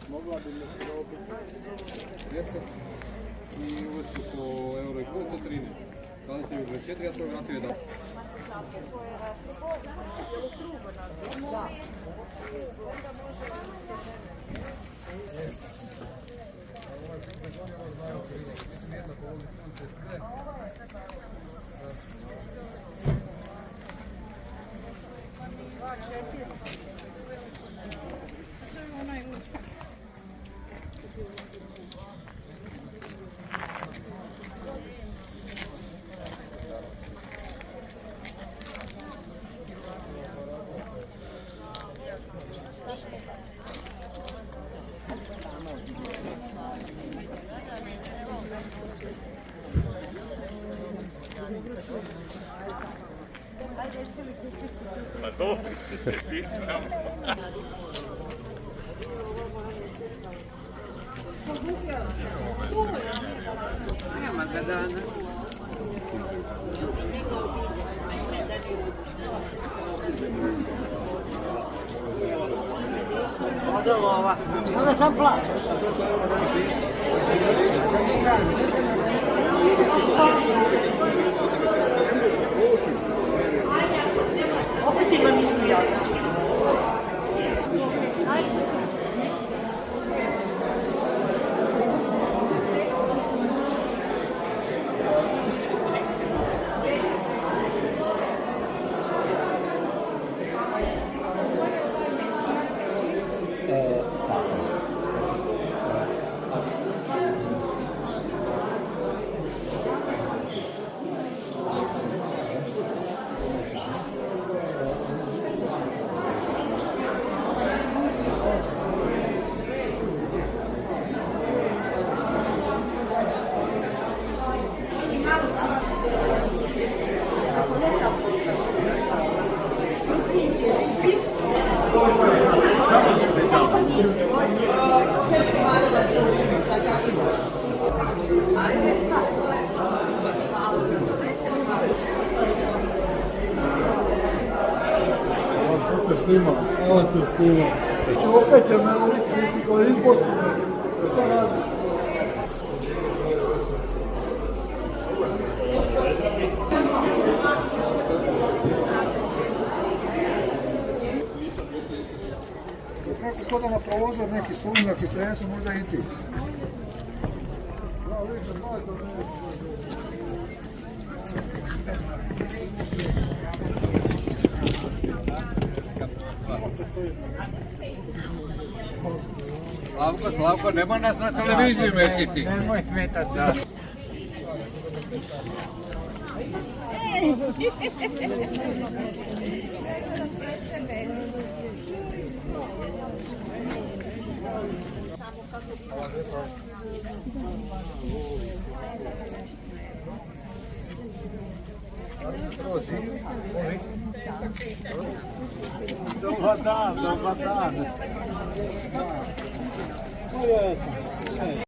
mogla bi me dobiti 10 i uveć su po euro i pol, to 13. Dali ste mi 24, ja sam vratio 1. Pa dobro se pitkamo. Nema ga danas. Ode lova. Ona sam plaća. Opet ima misli odlično. Snimam, hvala ti snimam. Opet će me uličiti koji impostu. Šta radi? Kako da na prolazar neki služnjak i tresu, možda i ti. Ja vidim, Slavko, nema nas na televiziji metiti. Nemoj smetat, da. Dobar dan, dobar dan.